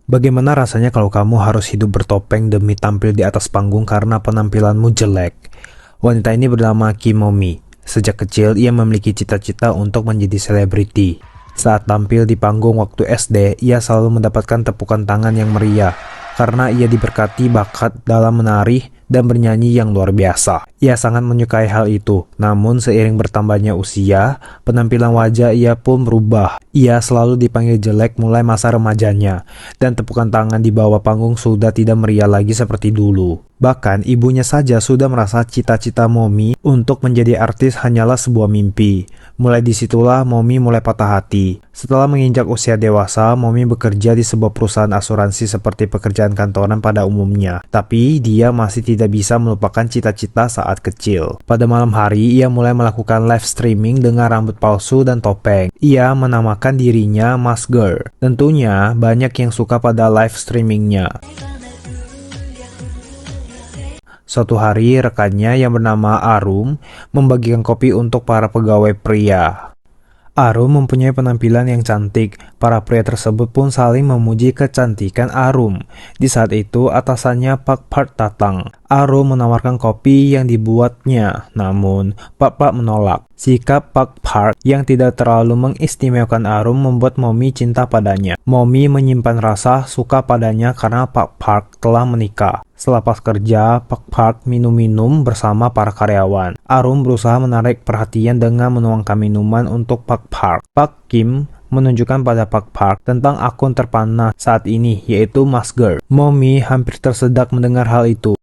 Bagaimana rasanya kalau kamu harus hidup bertopeng demi tampil di atas panggung karena penampilanmu jelek? Wanita ini bernama Kim Momi. Sejak kecil, ia memiliki cita-cita untuk menjadi selebriti. Saat tampil di panggung waktu SD, ia selalu mendapatkan tepukan tangan yang meriah karena ia diberkati bakat dalam menari dan bernyanyi yang luar biasa. Ia sangat menyukai hal itu, namun seiring bertambahnya usia, penampilan wajah ia pun berubah. Ia selalu dipanggil jelek mulai masa remajanya, dan tepukan tangan di bawah panggung sudah tidak meriah lagi seperti dulu. Bahkan ibunya saja sudah merasa cita-cita Momi untuk menjadi artis hanyalah sebuah mimpi. Mulai disitulah Momi mulai patah hati. Setelah menginjak usia dewasa, Momi bekerja di sebuah perusahaan asuransi seperti pekerjaan kantoran pada umumnya. Tapi dia masih tidak bisa melupakan cita-cita saat kecil. Pada malam hari, ia mulai melakukan live streaming dengan rambut palsu dan topeng. Ia menamakan dirinya Masker. Tentunya banyak yang suka pada live streamingnya. Suatu hari, rekannya yang bernama Arum membagikan kopi untuk para pegawai pria. Arum mempunyai penampilan yang cantik. Para pria tersebut pun saling memuji kecantikan Arum. Di saat itu, atasannya Pak Park datang. Arum menawarkan kopi yang dibuatnya, namun Pak Park menolak. Sikap Pak Park yang tidak terlalu mengistimewakan Arum membuat Momi cinta padanya. Momi menyimpan rasa suka padanya karena Pak Park telah menikah. Selepas kerja, Pak Park minum-minum bersama para karyawan. Arum berusaha menarik perhatian dengan menuangkan minuman untuk Pak Park. Pak Kim menunjukkan pada Pak Park tentang akun terpanas saat ini, yaitu Masker. Momi hampir tersedak mendengar hal itu.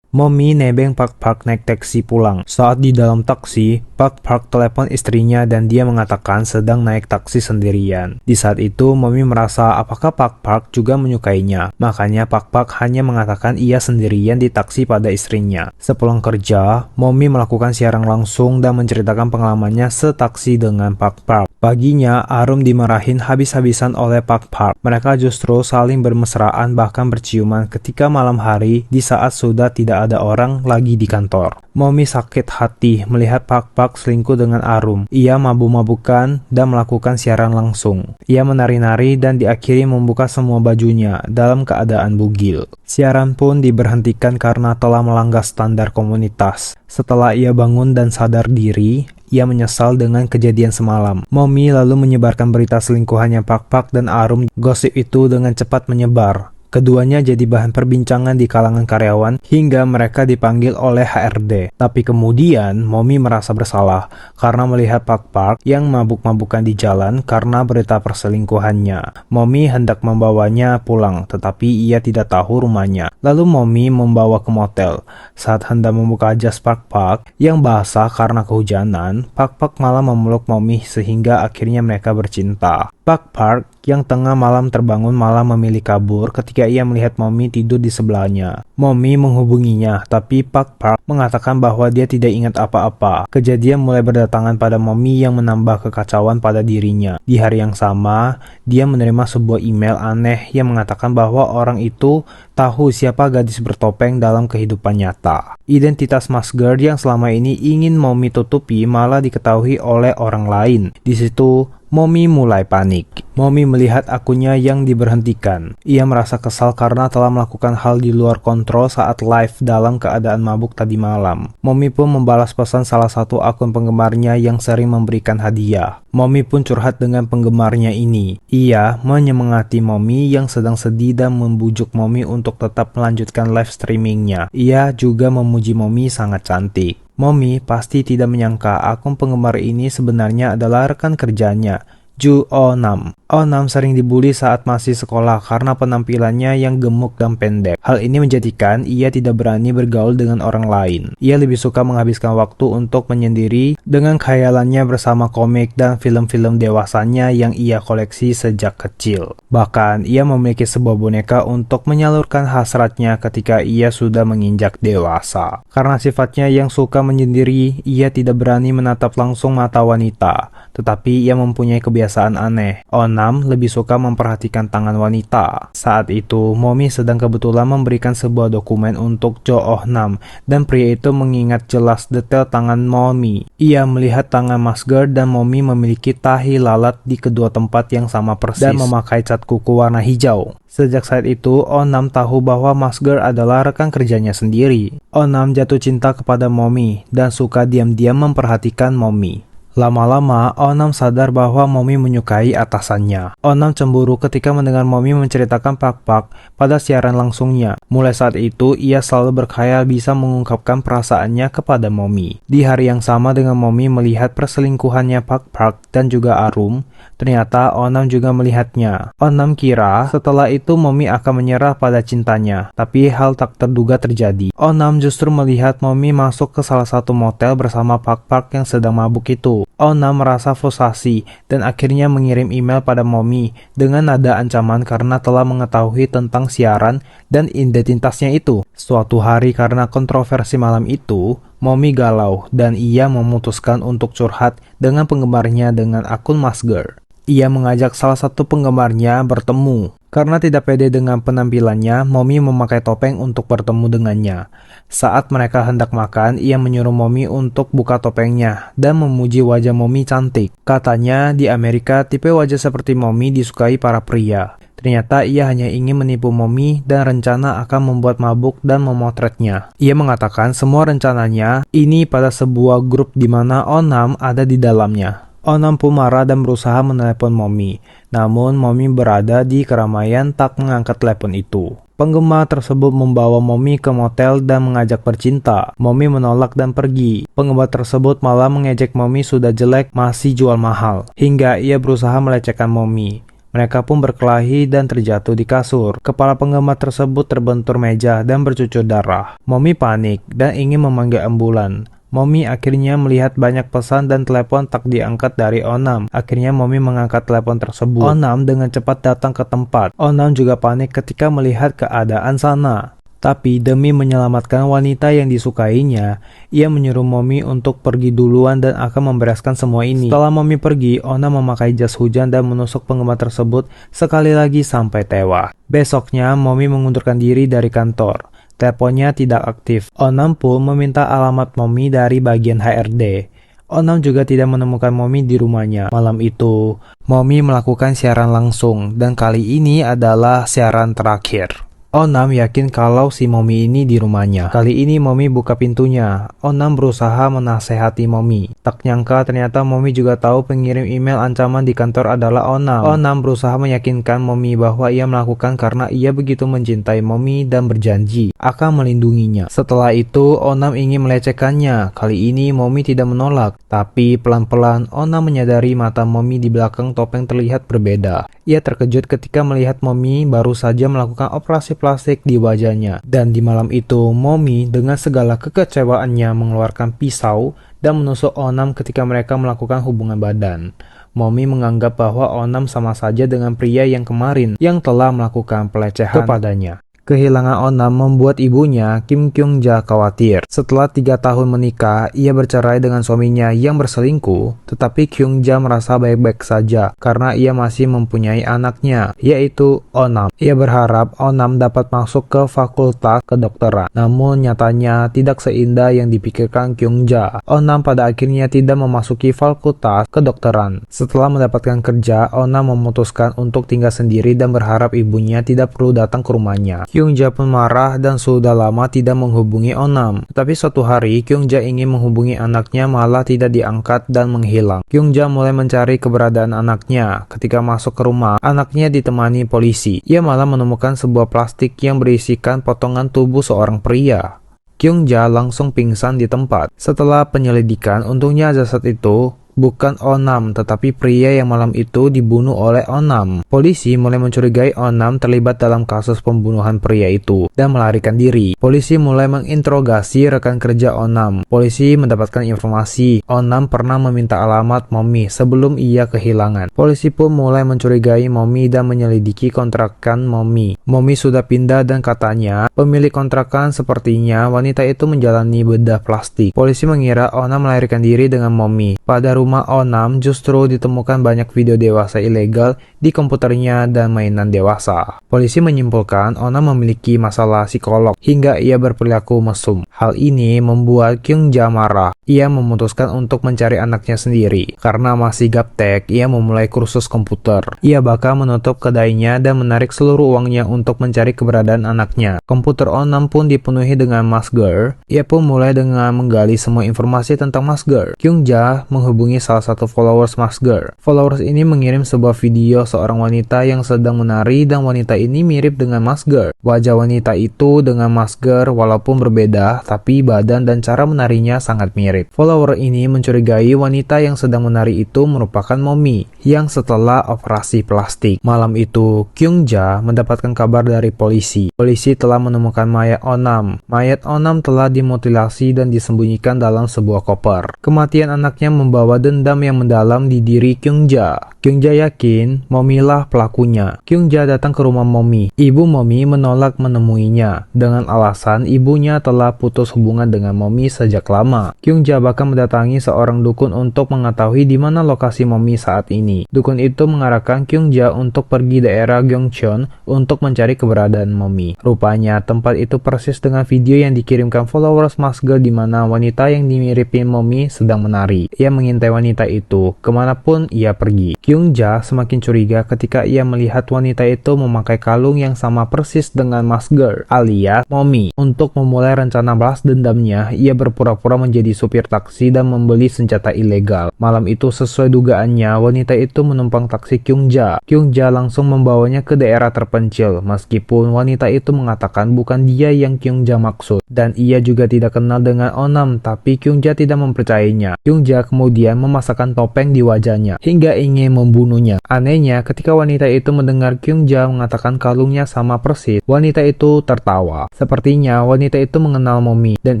Momi nebeng Pak Park naik taksi pulang. Saat di dalam taksi, Pak Park telepon istrinya dan dia mengatakan sedang naik taksi sendirian. Di saat itu, Momi merasa apakah Pak Park juga menyukainya. Makanya Pak Park hanya mengatakan ia sendirian di taksi pada istrinya. Sepulang kerja, Momi melakukan siaran langsung dan menceritakan pengalamannya setaksi dengan Pak Park. Paginya, Arum dimarahin habis-habisan oleh Pak Park. Mereka justru saling bermesraan bahkan berciuman ketika malam hari di saat sudah tidak ada orang lagi di kantor. Momi sakit hati melihat Pak Park selingkuh dengan Arum. Ia mabuk-mabukan dan melakukan siaran langsung. Ia menari-nari dan diakhiri membuka semua bajunya dalam keadaan bugil. Siaran pun diberhentikan karena telah melanggar standar komunitas. Setelah ia bangun dan sadar diri, ia menyesal dengan kejadian semalam. Momi lalu menyebarkan berita selingkuhannya Pak Park dan Arum. Gosip itu dengan cepat menyebar. Keduanya jadi bahan perbincangan di kalangan karyawan hingga mereka dipanggil oleh HRD. Tapi kemudian Momi merasa bersalah karena melihat Pak Park yang mabuk-mabukan di jalan karena berita perselingkuhannya. Momi hendak membawanya pulang, tetapi ia tidak tahu rumahnya. Lalu Momi membawa ke motel. Saat hendak membuka jas Pak Park yang basah karena kehujanan, Pak Park malah memeluk Momi sehingga akhirnya mereka bercinta. Pak Park yang tengah malam terbangun malah memilih kabur ketika ia melihat Momi tidur di sebelahnya. Momi menghubunginya, tapi Pak Park mengatakan bahwa dia tidak ingat apa-apa. Kejadian mulai berdatangan pada Momi yang menambah kekacauan pada dirinya. Di hari yang sama, dia menerima sebuah email aneh yang mengatakan bahwa orang itu tahu siapa gadis bertopeng dalam kehidupan nyata. Identitas Masker yang selama ini ingin Momi tutupi malah diketahui oleh orang lain. Di situ, Momi mulai panik. Momi melihat akunnya yang diberhentikan. Ia merasa kesal karena telah melakukan hal di luar kontrol saat live dalam keadaan mabuk tadi malam. Momi pun membalas pesan salah satu akun penggemarnya yang sering memberikan hadiah. Momi pun curhat dengan penggemarnya ini. Ia menyemangati Momi yang sedang sedih dan membujuk Momi untuk tetap melanjutkan live streamingnya. Ia juga memuji Momi sangat cantik. Momi pasti tidak menyangka akun penggemar ini sebenarnya adalah rekan kerjanya, Ju Oh-nam. Oh-nam sering dibully saat masih sekolah karena penampilannya yang gemuk dan pendek. Hal ini menjadikan ia tidak berani bergaul dengan orang lain. Ia lebih suka menghabiskan waktu untuk menyendiri dengan khayalannya bersama komik dan film-film dewasanya yang ia koleksi sejak kecil. Bahkan, ia memiliki sebuah boneka untuk menyalurkan hasratnya ketika ia sudah menginjak dewasa. Karena sifatnya yang suka menyendiri, ia tidak berani menatap langsung mata wanita. Tetapi ia mempunyai kebiasaan aneh. Oh Onam lebih suka memperhatikan tangan wanita. Saat itu, Momi sedang kebetulan memberikan sebuah dokumen untuk Jo Oh Nam, dan pria itu mengingat jelas detail tangan Momi. Ia melihat tangan Masger dan Momi memiliki tahi lalat di kedua tempat yang sama persis dan memakai cat kuku warna hijau. Sejak saat itu, Onam tahu bahwa Masger adalah rekan kerjanya sendiri. Onam jatuh cinta kepada Momi dan suka diam-diam memperhatikan Momi. Lama-lama, Onam sadar bahwa Momi menyukai atasannya. Onam cemburu ketika mendengar Momi menceritakan Pak-Pak pada siaran langsungnya. Mulai saat itu, ia selalu berkhayal bisa mengungkapkan perasaannya kepada Momi. Di hari yang sama dengan Momi melihat perselingkuhannya Pak-Pak dan juga Arum, ternyata Onam juga melihatnya. Onam kira setelah itu Momi akan menyerah pada cintanya, tapi hal tak terduga terjadi. Onam justru melihat Momi masuk ke salah satu motel bersama Pak-Pak yang sedang mabuk itu. Onam merasa frustasi dan akhirnya mengirim email pada Momi dengan nada ancaman karena telah mengetahui tentang siaran dan identitasnya itu. Suatu hari karena kontroversi malam itu, Momi galau dan ia memutuskan untuk curhat dengan penggemarnya dengan akun Masger. Ia mengajak salah satu penggemarnya bertemu. Karena tidak pede dengan penampilannya, Momi memakai topeng untuk bertemu dengannya. Saat mereka hendak makan, ia menyuruh Momi untuk buka topengnya dan memuji wajah Momi cantik. Katanya, di Amerika tipe wajah seperti Momi disukai para pria. Ternyata ia hanya ingin menipu Momi dan rencana akan membuat mabuk dan memotretnya. Ia mengatakan semua rencananya ini pada sebuah grup di mana Onam ada di dalamnya. Onam pun marah dan berusaha menelepon Momi. Namun Momi berada di keramaian tak mengangkat telepon itu. Penggemar tersebut membawa Momi ke motel dan mengajak bercinta. Momi menolak dan pergi. Penggemar tersebut malah mengejek Momi sudah jelek masih jual mahal. Hingga ia berusaha melecehkan Momi. Mereka pun berkelahi dan terjatuh di kasur. Kepala penggemar tersebut terbentur meja dan bercucur darah. Momi panik dan ingin memanggil ambulan. Momi akhirnya melihat banyak pesan dan telepon tak diangkat dari Onam. Akhirnya Momi mengangkat telepon tersebut. Onam dengan cepat datang ke tempat. Onam juga panik ketika melihat keadaan sana. Tapi demi menyelamatkan wanita yang disukainya, ia menyuruh Momi untuk pergi duluan dan akan membereskan semua ini. Setelah Momi pergi, Onam memakai jas hujan dan menusuk penggemar tersebut sekali lagi sampai tewas. Besoknya, Momi mengundurkan diri dari kantor. Teleponnya tidak aktif. Onam pun meminta alamat Momi dari bagian HRD. Onam juga tidak menemukan Momi di rumahnya. Malam itu, Momi melakukan siaran langsung dan kali ini adalah siaran terakhir. Onam yakin kalau si Momi ini di rumahnya. Kali ini Momi buka pintunya. Onam berusaha menasehati Momi. Tak nyangka ternyata Momi juga tahu pengirim email ancaman di kantor adalah Onam. Onam berusaha meyakinkan Momi bahwa ia melakukan karena ia begitu mencintai Momi dan berjanji akan melindunginya. Setelah itu Onam ingin melecehkannya. Kali ini Momi tidak menolak. Tapi pelan-pelan Onam menyadari mata Momi di belakang topeng terlihat berbeda. Ia terkejut ketika melihat Momi baru saja melakukan operasi plastik di wajahnya. Dan di malam itu, Momi dengan segala kekecewaannya mengeluarkan pisau dan menusuk Onam ketika mereka melakukan hubungan badan. Momi menganggap bahwa Onam sama saja dengan pria yang kemarin yang telah melakukan pelecehan kepadanya. Kehilangan Onam membuat ibunya, Kim Kyung-ja, khawatir. Setelah 3 tahun menikah, ia bercerai dengan suaminya yang berselingkuh, tetapi Kyung-ja merasa baik-baik saja karena ia masih mempunyai anaknya, yaitu Onam. Ia berharap Onam dapat masuk ke fakultas kedokteran, namun nyatanya tidak seindah yang dipikirkan Kyung-ja. Onam pada akhirnya tidak memasuki fakultas kedokteran. Setelah mendapatkan kerja, Onam memutuskan untuk tinggal sendiri dan berharap ibunya tidak perlu datang ke rumahnya. Kyung-ja pun marah dan sudah lama tidak menghubungi Onam. Tetapi suatu hari, Kyung-ja ingin menghubungi anaknya malah tidak diangkat dan menghilang. Kyung-ja mulai mencari keberadaan anaknya. Ketika masuk ke rumah, anaknya ditemani polisi. Ia malah menemukan sebuah plastik yang berisikan potongan tubuh seorang pria. Kyung-ja langsung pingsan di tempat. Setelah penyelidikan, untungnya jasad itu bukan Onam, tetapi pria yang malam itu dibunuh oleh Onam. Polisi mulai mencurigai Onam terlibat dalam kasus pembunuhan pria itu dan melarikan diri. Polisi mulai menginterogasi rekan kerja Onam. Polisi mendapatkan informasi Onam pernah meminta alamat Momi sebelum ia kehilangan. Polisi pun mulai mencurigai Momi dan menyelidiki kontrakan Momi. Momi sudah pindah dan katanya pemilik kontrakan sepertinya wanita itu menjalani bedah plastik. Polisi mengira Onam melarikan diri dengan Momi. Pada rumah Onam justru ditemukan banyak video dewasa ilegal di komputernya dan mainan dewasa. Polisi menyimpulkan Onam memiliki masalah psikolog hingga ia berperilaku mesum. Hal ini membuat Kyung-ja marah. Ia memutuskan untuk mencari anaknya sendiri. Karena masih gaptek, ia memulai kursus komputer. Ia bahkan menutup kedainya dan menarik seluruh uangnya untuk mencari keberadaan anaknya. Komputer Onam pun dipenuhi dengan masker. Ia pun mulai dengan menggali semua informasi tentang masker. Kyung-ja menghubungi salah satu followers masker. Followers ini mengirim sebuah video seorang wanita yang sedang menari dan wanita ini mirip dengan masker. Wajah wanita itu dengan masker walaupun berbeda, tapi badan dan cara menarinya sangat mirip. Follower ini mencurigai wanita yang sedang menari itu merupakan Momi yang setelah operasi plastik. Malam itu, Kyung-ja mendapatkan kabar dari polisi. Polisi telah menemukan mayat Onam. Mayat Onam telah dimutilasi dan disembunyikan dalam sebuah koper. Kematian anaknya membawa dendam yang mendalam di diri Kyung-ja. Kyung-ja yakin Momi lah pelakunya. Kyung-ja datang ke rumah Momi. Ibu Momi menolak menemuinya dengan alasan ibunya telah putus hubungan dengan Momi sejak lama. Kyung-ja bahkan mendatangi seorang dukun untuk mengetahui di mana lokasi Momi saat ini. Dukun itu mengarahkan Kyung-ja untuk pergi daerah Gyeongcheon untuk mencari keberadaan Momi. Rupanya tempat itu persis dengan video yang dikirimkan followers masker di mana wanita yang dimiripin Momi sedang menari. Ia mengintai wanita itu kemanapun ia pergi. Kyung-ja semakin curiga ketika ia melihat wanita itu memakai kalung yang sama persis dengan masker alias Momi. Untuk memulai rencana balas dendamnya, ia berpura-pura menjadi supir taksi dan membeli senjata ilegal. Malam itu sesuai dugaannya, wanita itu menumpang taksi Kyung-ja. Kyung-ja langsung membawanya ke daerah terpencil, meskipun wanita itu mengatakan bukan dia yang Kyung-ja maksud. Dan ia juga tidak kenal dengan Onam, tapi Kyung-ja tidak mempercayainya. Kyung-ja kemudian memasakkan topeng di wajahnya, hingga ingin membunuhnya. Anehnya, ketika wanita itu mendengar Kyung-ja mengatakan kalungnya sama persis, wanita itu tertawa. Sepertinya wanita itu mengenal Momi, dan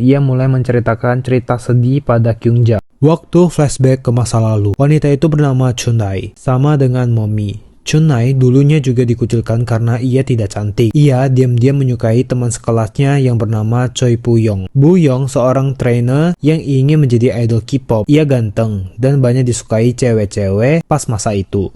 ia mulai menceritakan cerita sedih pada Kyung-ja. Waktu flashback ke masa lalu, wanita itu bernama Chunai, sama dengan Momi. Chunai dulunya juga dikucilkan karena ia tidak cantik. Ia diam-diam menyukai teman sekelasnya yang bernama Choi Bu-yong. Bu-yong seorang trainer yang ingin menjadi idol K-pop. Ia ganteng dan banyak disukai cewek-cewek pas masa itu.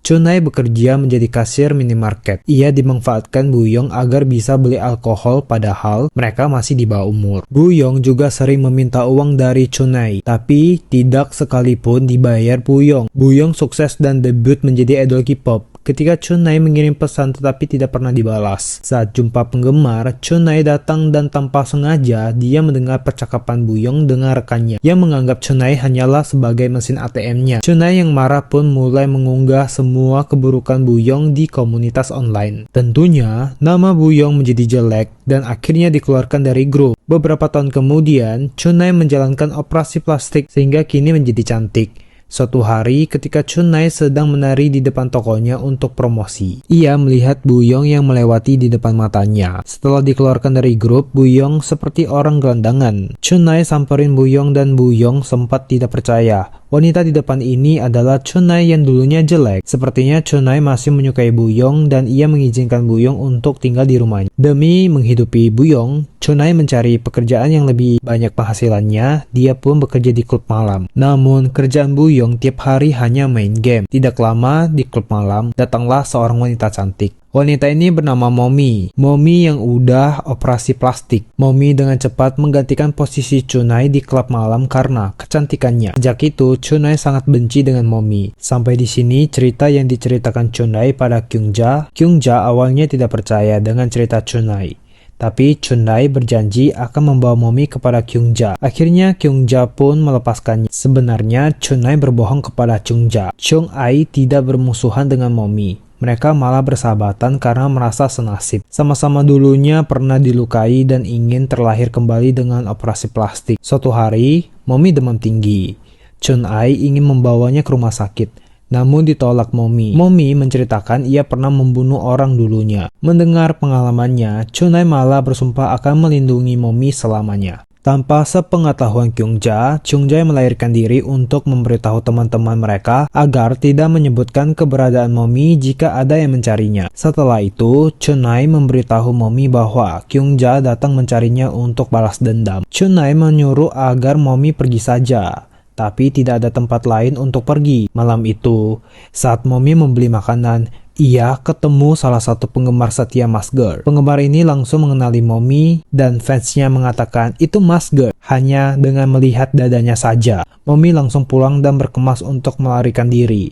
Chunai bekerja menjadi kasir minimarket. Ia dimanfaatkan Bu-yong agar bisa beli alkohol padahal mereka masih di bawah umur. Bu-yong juga sering meminta uang dari Chunai, tapi tidak sekalipun dibayar Bu-yong. Bu-yong sukses dan debut menjadi idol K-pop ketika Chunai mengirim pesan tetapi tidak pernah dibalas. Saat jumpa penggemar, Chunai datang dan tanpa sengaja dia mendengar percakapan Bu-yong dengan rekannya yang menganggap Chunai hanyalah sebagai mesin ATM-nya. Chunai yang marah pun mulai mengunggah semua keburukan Bu-yong di komunitas online. Tentunya, nama Bu-yong menjadi jelek dan akhirnya dikeluarkan dari grup. Beberapa tahun kemudian, Chunai menjalankan operasi plastik sehingga kini menjadi cantik. Suatu hari ketika Chunai sedang menari di depan tokonya untuk promosi, ia melihat Bu-yong yang melewati di depan matanya. Setelah dikeluarkan dari grup, Bu-yong seperti orang gelandangan. Chunai samperin Bu-yong dan Bu-yong sempat tidak percaya. Wanita di depan ini adalah Chunai yang dulunya jelek. Sepertinya Chunai masih menyukai Bu-yong dan ia mengizinkan Bu-yong untuk tinggal di rumahnya. Demi menghidupi Bu-yong, Chunai mencari pekerjaan yang lebih banyak penghasilannya. Dia pun bekerja di klub malam. Namun kerjaan Bu-yong tiap hari hanya main game. Tidak lama di klub malam datanglah seorang wanita cantik. Wanita ini bernama Momi. Momi yang udah operasi plastik. Momi dengan cepat menggantikan posisi Chunai di klub malam karena kecantikannya. Sejak itu, Chunai sangat benci dengan Momi. Sampai di sini cerita yang diceritakan Chunai pada Kyung-ja. Kyung-ja awalnya tidak percaya dengan cerita Chunai. Tapi Chunai berjanji akan membawa Momi kepada Kyung-ja. Akhirnya Kyung-ja pun melepaskannya. Sebenarnya Chunai berbohong kepada Kyung-ja. Chung-ai tidak bermusuhan dengan Momi. Mereka malah bersahabatan karena merasa senasib. Sama-sama dulunya pernah dilukai dan ingin terlahir kembali dengan operasi plastik. Suatu hari, Momi demam tinggi. Chun-ai ingin membawanya ke rumah sakit. Namun ditolak Momi. Momi menceritakan ia pernah membunuh orang dulunya. Mendengar pengalamannya, Chun-ai malah bersumpah akan melindungi Momi selamanya. Tanpa sepengetahuan Kyung-ja, Chung-jae melahirkan diri untuk memberitahu teman-teman mereka agar tidak menyebutkan keberadaan Momi jika ada yang mencarinya. Setelah itu, Chun-ai memberitahu Momi bahwa Kyung-ja datang mencarinya untuk balas dendam. Chun-ai menyuruh agar Momi pergi saja. tapi tidak ada tempat lain untuk pergi. Malam itu, saat Momi membeli makanan, ia ketemu salah satu penggemar setia Masger. Penggemar ini langsung mengenali Momi dan fansnya mengatakan itu Masger hanya dengan melihat dadanya saja. Momi langsung pulang dan berkemas untuk melarikan diri.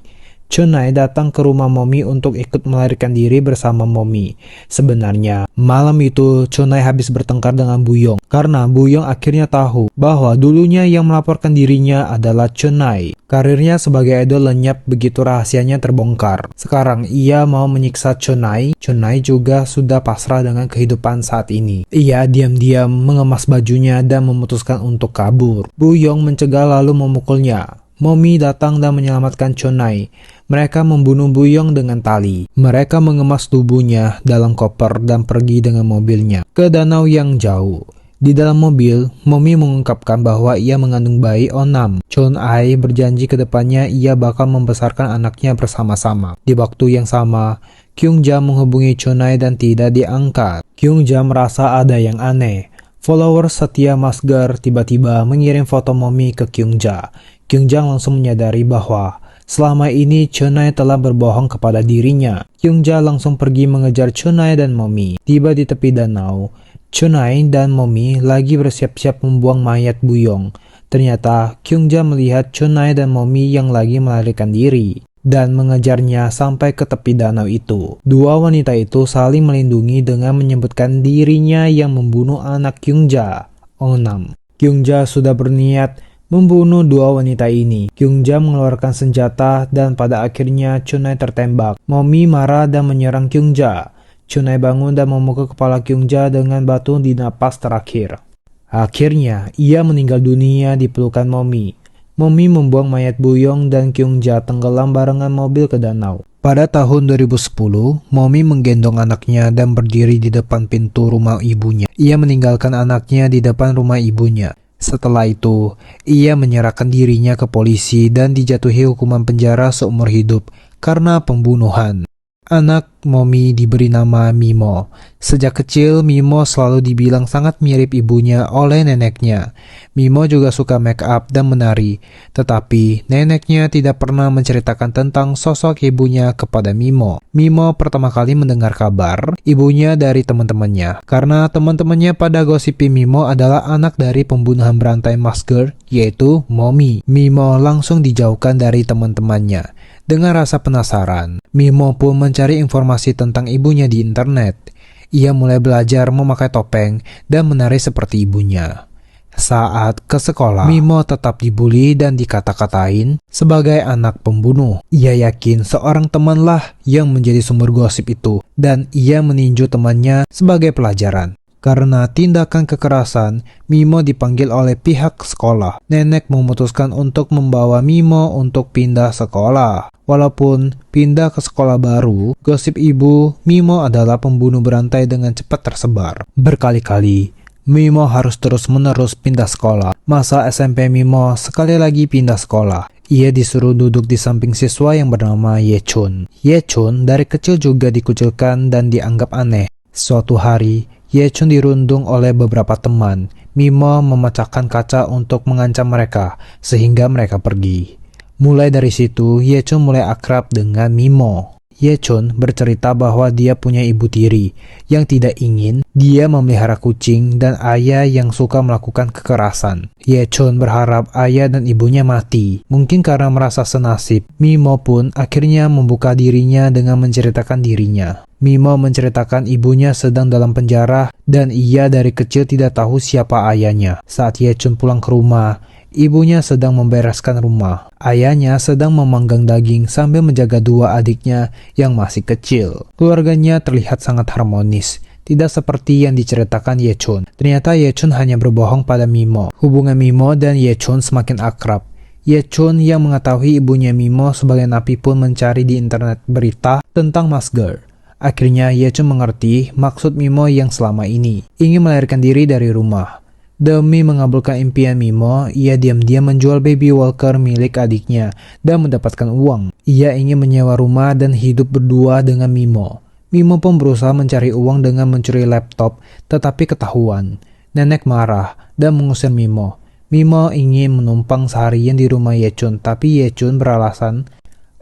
Chunai datang ke rumah Momi untuk ikut melarikan diri bersama Momi. Sebenarnya, malam itu Chunai habis bertengkar dengan Buyong karena Buyong akhirnya tahu bahwa dulunya yang melaporkan dirinya adalah Chunai. Karirnya sebagai idol lenyap begitu rahasianya terbongkar. Sekarang ia mau menyiksa Chunai. Chunai juga sudah pasrah dengan kehidupan saat ini. Ia diam-diam mengemas bajunya dan memutuskan untuk kabur. Buyong mencegah lalu memukulnya. Momi datang dan menyelamatkan Chunai. Mereka membunuh Buyong dengan tali. Mereka mengemas tubuhnya dalam koper dan pergi dengan mobilnya ke danau yang jauh. Di dalam mobil, Momi mengungkapkan bahwa ia mengandung bayi Onam. Chunai berjanji ke depannya ia bakal membesarkan anaknya bersama-sama. Di waktu yang sama, Kyungja menghubungi Chunai dan tidak diangkat. Kyungja merasa ada yang aneh. Followers setia Masger tiba-tiba mengirim foto Momi ke Kyungja. Kyungja langsung menyadari bahwa selama ini Chunai telah berbohong kepada dirinya. Kyungja langsung pergi mengejar Chunai dan Momi. Tiba di tepi danau, Chunai dan Momi lagi bersiap-siap membuang mayat Buyong. Ternyata Kyungja melihat Chunai dan Momi yang lagi melarikan diri dan mengejarnya sampai ke tepi danau itu. Dua wanita itu saling melindungi dengan menyebutkan dirinya yang membunuh anak Kyungja, Onam. Kyungja sudah berniat membunuh dua wanita ini. Kyungja mengeluarkan senjata dan pada akhirnya Chunai tertembak. Momi marah dan menyerang Kyungja. Chunai bangun dan memukul kepala Kyungja dengan batu di napas terakhir. Akhirnya, ia meninggal dunia di pelukan Momi. Momi membuang mayat Buyong dan Kyungja tenggelam barengan mobil ke danau. Pada tahun 2010, Momi menggendong anaknya dan berdiri di depan pintu rumah ibunya. Ia meninggalkan anaknya di depan rumah ibunya. Setelah itu, ia menyerahkan dirinya ke polisi dan dijatuhi hukuman penjara seumur hidup karena pembunuhan. Anak Momi diberi nama Mimo. Sejak kecil, Mimo selalu dibilang sangat mirip ibunya oleh neneknya. Mimo juga suka make up dan menari, tetapi neneknya tidak pernah menceritakan tentang sosok ibunya kepada Mimo. Mimo pertama kali mendengar kabar ibunya dari teman-temannya, karena teman-temannya pada gosipi Mimo adalah anak dari pembunuhan berantai Masger, yaitu Momi. Mimo langsung dijauhkan dari teman-temannya. Dengan rasa penasaran, Mimo pun mencari informasi tentang ibunya di internet. Ia mulai belajar memakai topeng dan menari seperti ibunya. Saat ke sekolah, Mimo tetap dibully dan dikata-katain sebagai anak pembunuh. Ia yakin seorang temanlah yang menjadi sumber gosip itu dan ia meninju temannya sebagai pelajaran. Karena tindakan kekerasan, Mimo dipanggil oleh pihak sekolah. Nenek memutuskan untuk membawa Mimo untuk pindah sekolah. Walaupun pindah ke sekolah baru, gosip ibu Mimo adalah pembunuh berantai dengan cepat tersebar. Berkali-kali, Mimo harus terus-menerus pindah sekolah. Masa SMP Mimo sekali lagi pindah sekolah. Ia disuruh duduk di samping siswa yang bernama Yechun. Yechun dari kecil juga dikucilkan dan dianggap aneh. Suatu hari, Yechun dirundung oleh beberapa teman. Mimo memecahkan kaca untuk mengancam mereka, sehingga mereka pergi. Mulai dari situ, Yechun mulai akrab dengan Mimo. Yechun bercerita bahwa dia punya ibu tiri yang tidak ingin dia memelihara kucing dan ayah yang suka melakukan kekerasan. Yechun berharap ayah dan ibunya mati. Mungkin karena merasa senasib, Mimo pun akhirnya membuka dirinya dengan menceritakan dirinya. Mimo menceritakan ibunya sedang dalam penjara dan ia dari kecil tidak tahu siapa ayahnya. Saat Yechun pulang ke rumah, ibunya sedang membereskan rumah. Ayahnya sedang memanggang daging sambil menjaga dua adiknya yang masih kecil. Keluarganya terlihat sangat harmonis, tidak seperti yang diceritakan Yechun. Ternyata Yechun hanya berbohong pada Mimo. Hubungan Mimo dan Yechun semakin akrab. Yechun yang mengetahui ibunya Mimo sebagai napi pun mencari di internet berita tentang Masger. Akhirnya Yechun mengerti maksud Mimo yang selama ini ingin melarikan diri dari rumah. Demi mengabulkan impian Mimo, ia diam-diam menjual baby walker milik adiknya dan mendapatkan uang. Ia ingin menyewa rumah dan hidup berdua dengan Mimo. Mimo pun berusaha mencari uang dengan mencuri laptop, tetapi ketahuan. Nenek marah dan mengusir Mimo. Mimo ingin menumpang seharian di rumah Yechun, tapi Yechun beralasan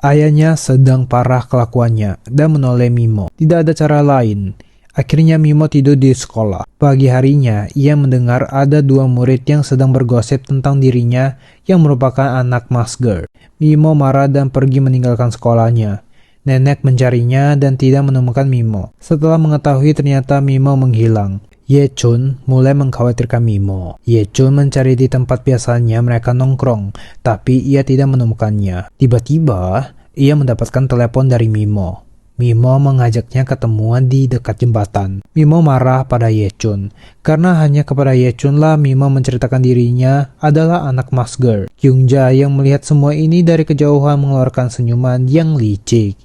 ayahnya sedang parah kelakuannya dan menoleh Mimo. Tidak ada cara lain. Akhirnya Mimo tidur di sekolah. Pagi harinya, ia mendengar ada dua murid yang sedang bergosip tentang dirinya yang merupakan anak Masger. Mimo marah dan pergi meninggalkan sekolahnya. Nenek mencarinya dan tidak menemukan Mimo. Setelah mengetahui ternyata Mimo menghilang, Yechun mulai mengkhawatirkan Mimo. Yechun mencari di tempat biasanya mereka nongkrong, tapi ia tidak menemukannya. Tiba-tiba, ia mendapatkan telepon dari Mimo. Mimo mengajaknya ketemuan di dekat jembatan. Mimo marah pada Yechun, karena hanya kepada Yechun lah Mimo menceritakan dirinya adalah anak Masger. Kyungja yang melihat semua ini dari kejauhan mengeluarkan senyuman yang licik.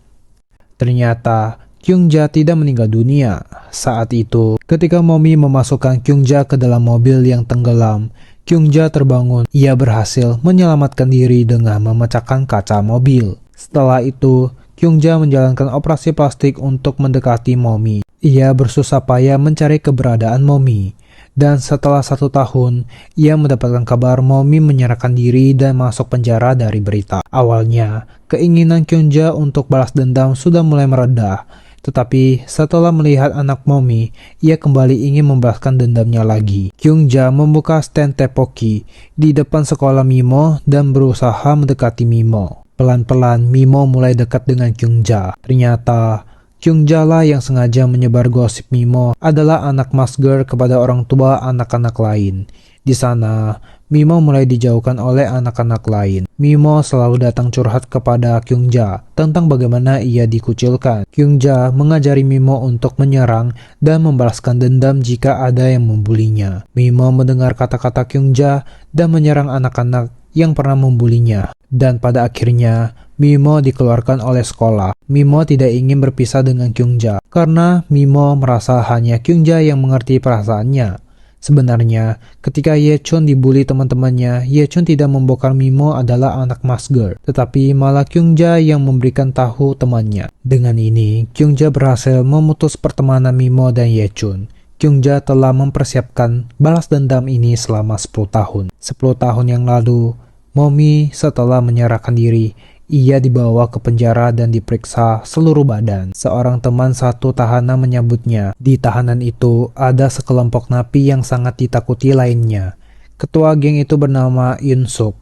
Ternyata, Kyungja tidak meninggal dunia. Saat itu, ketika Momi memasukkan Kyungja ke dalam mobil yang tenggelam, Kyungja terbangun. Ia berhasil menyelamatkan diri dengan memecahkan kaca mobil. Setelah itu, Kyungja menjalankan operasi plastik untuk mendekati Momi. Ia bersusah payah mencari keberadaan Momi. Dan setelah 1 tahun, ia mendapatkan kabar Momi menyerahkan diri dan masuk penjara dari berita. Awalnya, keinginan Kyungja untuk balas dendam sudah mulai meredah. Tetapi setelah melihat anak Momi, ia kembali ingin membalaskan dendamnya lagi. Kyungja membuka stand tepoki di depan sekolah Mimo dan berusaha mendekati Mimo. Pelan-pelan Mimo mulai dekat dengan Kyungja. Ternyata Kyungja lah yang sengaja menyebar gosip Mimo adalah anak Masger kepada orang tua anak-anak lain. Di sana, Mimo mulai dijauhkan oleh anak-anak lain. Mimo selalu datang curhat kepada Kyungja tentang bagaimana ia dikucilkan. Kyungja mengajari Mimo untuk menyerang dan membalaskan dendam jika ada yang membulinya. Mimo mendengar kata-kata Kyungja dan menyerang anak-anak yang pernah membulinya. Dan pada akhirnya, Mimo dikeluarkan oleh sekolah. Mimo tidak ingin berpisah dengan Kyungja karena Mimo merasa hanya Kyungja yang mengerti perasaannya. Sebenarnya, ketika Yechun dibully teman-temannya, Yechun tidak membongkar Mimo adalah anak Masger, tetapi malah Kyungja yang memberikan tahu temannya. Dengan ini, Kyungja berhasil memutus pertemanan Mimo dan Yechun. Kyungja telah mempersiapkan balas dendam ini selama 10 tahun. 10 tahun yang lalu, Momi setelah menyerahkan diri, ia dibawa ke penjara dan diperiksa seluruh badan. Seorang teman satu tahanan menyambutnya. Di tahanan itu ada sekelompok napi yang sangat ditakuti lainnya. Ketua geng itu bernama Yun Suk.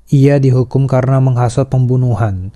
Ia dihukum karena menghasut pembunuhan.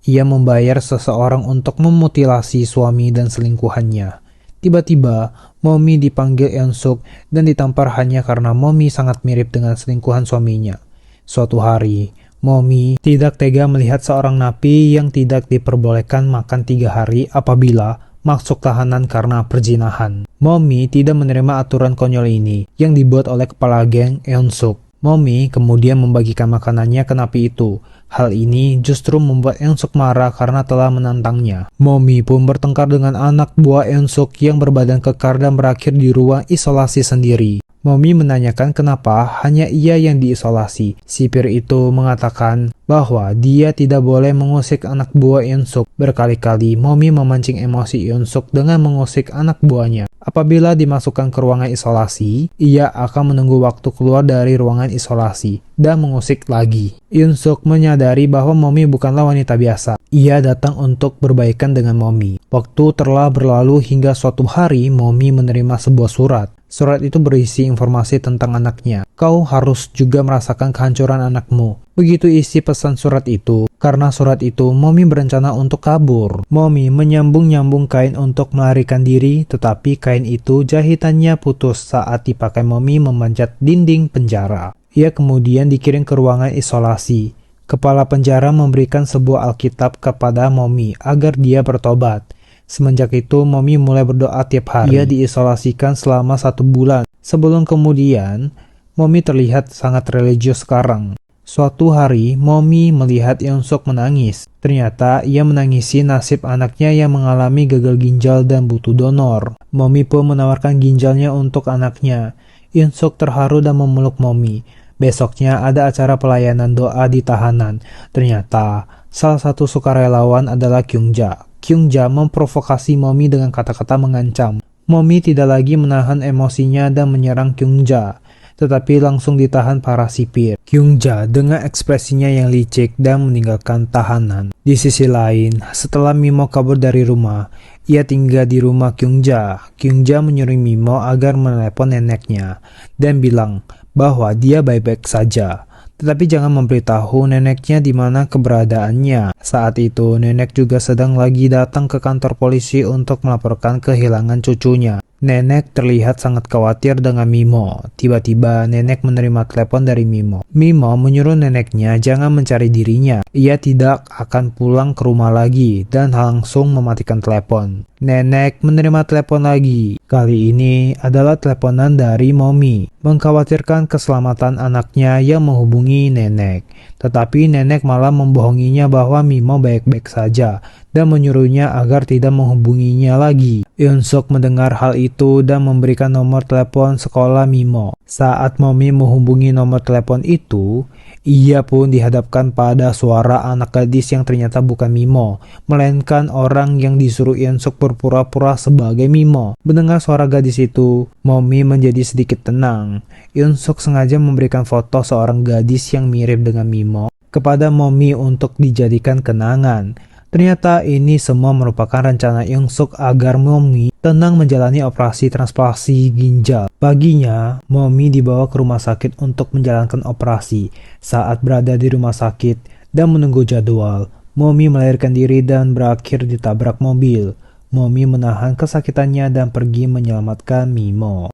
Ia membayar seseorang untuk memutilasi suami dan selingkuhannya. Tiba-tiba, Momi dipanggil Yun Suk dan ditampar hanya karena Momi sangat mirip dengan selingkuhan suaminya. Suatu hari, Momi tidak tega melihat seorang napi yang tidak diperbolehkan makan 3 hari apabila masuk tahanan karena perzinahan. Momi tidak menerima aturan konyol ini yang dibuat oleh kepala geng Eun Suk. Momi kemudian membagikan makanannya ke napi itu. Hal ini justru membuat Eun Suk marah karena telah menantangnya. Momi pun bertengkar dengan anak buah Eun Suk yang berbadan kekar dan berakhir di ruang isolasi sendiri. Momi menanyakan kenapa hanya ia yang diisolasi. Sipir itu mengatakan bahwa dia tidak boleh mengusik anak buah Eun Suk. Berkali-kali Momi memancing emosi Eun Suk dengan mengusik anak buahnya. Apabila dimasukkan ke ruangan isolasi, ia akan menunggu waktu keluar dari ruangan isolasi dan mengusik lagi. Eun Suk menyadari bahwa Momi bukanlah wanita biasa. Ia datang untuk berbaikan dengan Momi. Waktu telah berlalu hingga suatu hari Momi menerima sebuah surat. Surat itu berisi informasi tentang anaknya. Kau harus juga merasakan kehancuran anakmu. Begitu isi pesan surat itu. Karena surat itu, Momi berencana untuk kabur. Momi menyambung-nyambung kain untuk melarikan diri, tetapi kain itu jahitannya putus saat dipakai Momi memanjat dinding penjara. Ia kemudian dikirim ke ruangan isolasi. Kepala penjara memberikan sebuah Alkitab kepada Momi agar dia bertobat. Semenjak itu, Momi mulai berdoa tiap hari. Ia diisolasikan selama 1 bulan. Sebelum kemudian, Momi terlihat sangat religius sekarang. Suatu hari, Momi melihat Eun Suk menangis. Ternyata, ia menangisi nasib anaknya yang mengalami gagal ginjal dan butuh donor. Momi pun menawarkan ginjalnya untuk anaknya. Eun Suk terharu dan memeluk Momi. Besoknya ada acara pelayanan doa di tahanan. Ternyata, salah satu sukarelawan adalah Kyungja. Kyungja memprovokasi Momi dengan kata-kata mengancam. Momi tidak lagi menahan emosinya dan menyerang Kyungja. tetapi langsung ditahan para sipir. Kyung-ja dengan ekspresinya yang licik dan meninggalkan tahanan. Di sisi lain, setelah Mimo kabur dari rumah, ia tinggal di rumah Kyung-ja. Kyung-ja menyuruh Mimo agar menelepon neneknya dan bilang bahwa dia baik-baik saja. Tetapi jangan memberitahu neneknya di mana keberadaannya. Saat itu, nenek juga sedang lagi datang ke kantor polisi untuk melaporkan kehilangan cucunya. Nenek terlihat sangat khawatir dengan Mimo. Tiba-tiba, nenek menerima telepon dari Mimo. Mimo menyuruh neneknya jangan mencari dirinya. Ia tidak akan pulang ke rumah lagi dan langsung mematikan telepon. Nenek menerima telepon lagi. Kali ini adalah teleponan dari Momi, mengkhawatirkan keselamatan anaknya yang menghubungi nenek. Tetapi nenek malah membohonginya bahwa Mimo baik-baik saja dan menyuruhnya agar tidak menghubunginya lagi. Eun-suk mendengar hal itu dan memberikan nomor telepon sekolah Mimo. Saat Momi menghubungi nomor telepon itu, ia pun dihadapkan pada suara anak gadis yang ternyata bukan Mimo, melainkan orang yang disuruh Eun-suk berpura-pura sebagai Mimo. Mendengar suara gadis itu, Momi menjadi sedikit tenang. Eun-suk sengaja memberikan foto seorang gadis yang mirip dengan Mimo kepada Momi untuk dijadikan kenangan. Ternyata ini semua merupakan rencana Eun-suk agar Momi tenang menjalani operasi transplantasi ginjal. Paginya, Momi dibawa ke rumah sakit untuk menjalankan operasi. Saat berada di rumah sakit dan menunggu jadwal, Momi melarikan diri dan berakhir ditabrak mobil. Momi menahan kesakitannya dan pergi menyelamatkan Mimo.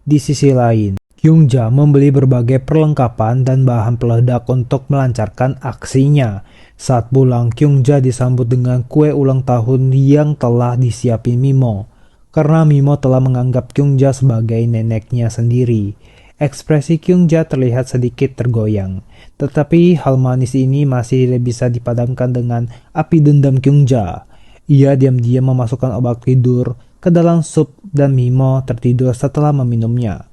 Di sisi lain, Kyung-ja membeli berbagai perlengkapan dan bahan peledak untuk melancarkan aksinya. Saat pulang, Kyung-ja disambut dengan kue ulang tahun yang telah disiapin Mimo. Karena Mimo telah menganggap Kyung-ja sebagai neneknya sendiri. Ekspresi Kyung-ja terlihat sedikit tergoyang. Tetapi hal manis ini masih bisa dipadamkan dengan api dendam Kyung-ja. Ia diam-diam memasukkan obat tidur ke dalam sup dan Mimo tertidur setelah meminumnya.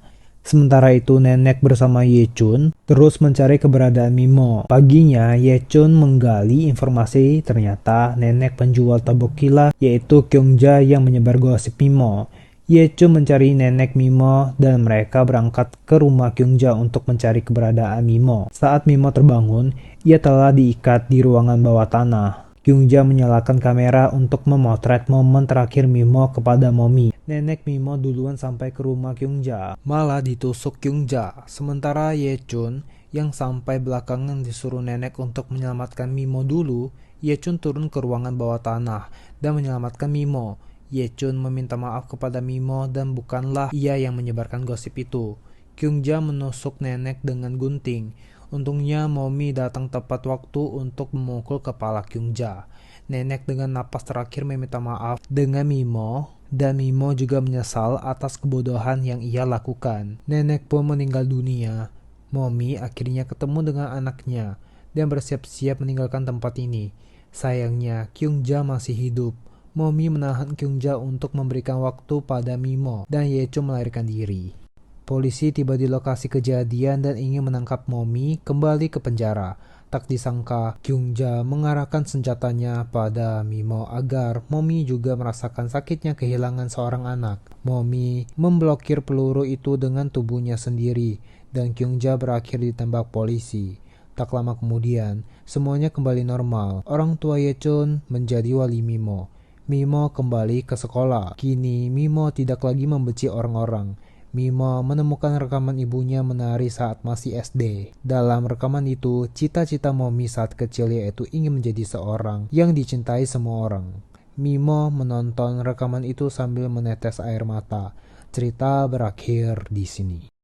Sementara itu nenek bersama Ye-chun terus mencari keberadaan Mimo. Paginya Ye-chun menggali informasi ternyata nenek penjual tabokila yaitu Kyung-ja yang menyebar gosip Mimo. Ye-chun mencari nenek Mimo dan mereka berangkat ke rumah Kyung-ja untuk mencari keberadaan Mimo. Saat Mimo terbangun, ia telah diikat di ruangan bawah tanah. Kyung-ja menyalakan kamera untuk memotret momen terakhir Mimo kepada Momi. Nenek Mimo duluan sampai ke rumah Kyung-ja, malah ditusuk Kyung-ja. Sementara Ye-chun yang sampai belakangan disuruh nenek untuk menyelamatkan Mimo dulu, Ye-chun turun ke ruangan bawah tanah dan menyelamatkan Mimo. Ye-chun meminta maaf kepada Mimo dan bukanlah ia yang menyebarkan gosip itu. Kyung-ja menusuk nenek dengan gunting. Untungnya Momi datang tepat waktu untuk memukul kepala Kyung-ja. Nenek dengan napas terakhir meminta maaf dengan Mimo dan Mimo juga menyesal atas kebodohan yang ia lakukan. Nenek pun meninggal dunia. Momi akhirnya ketemu dengan anaknya dan bersiap-siap meninggalkan tempat ini. Sayangnya Kyung-ja masih hidup. Momi menahan Kyung-ja untuk memberikan waktu pada Mimo dan Ye-chun melarikan diri. Polisi tiba di lokasi kejadian dan ingin menangkap Momi kembali ke penjara. Tak disangka, Kyung-ja mengarahkan senjatanya pada Mimo agar Momi juga merasakan sakitnya kehilangan seorang anak. Momi memblokir peluru itu dengan tubuhnya sendiri dan Kyung-ja berakhir ditembak polisi. Tak lama kemudian, semuanya kembali normal. Orang tua Ye-chun menjadi wali Mimo. Mimo kembali ke sekolah. Kini Mimo tidak lagi membenci orang-orang. Mimo menemukan rekaman ibunya menari saat masih SD. Dalam rekaman itu, cita-cita Momi saat kecil yaitu ingin menjadi seorang yang dicintai semua orang. Mimo menonton rekaman itu sambil menetes air mata. Cerita berakhir di sini.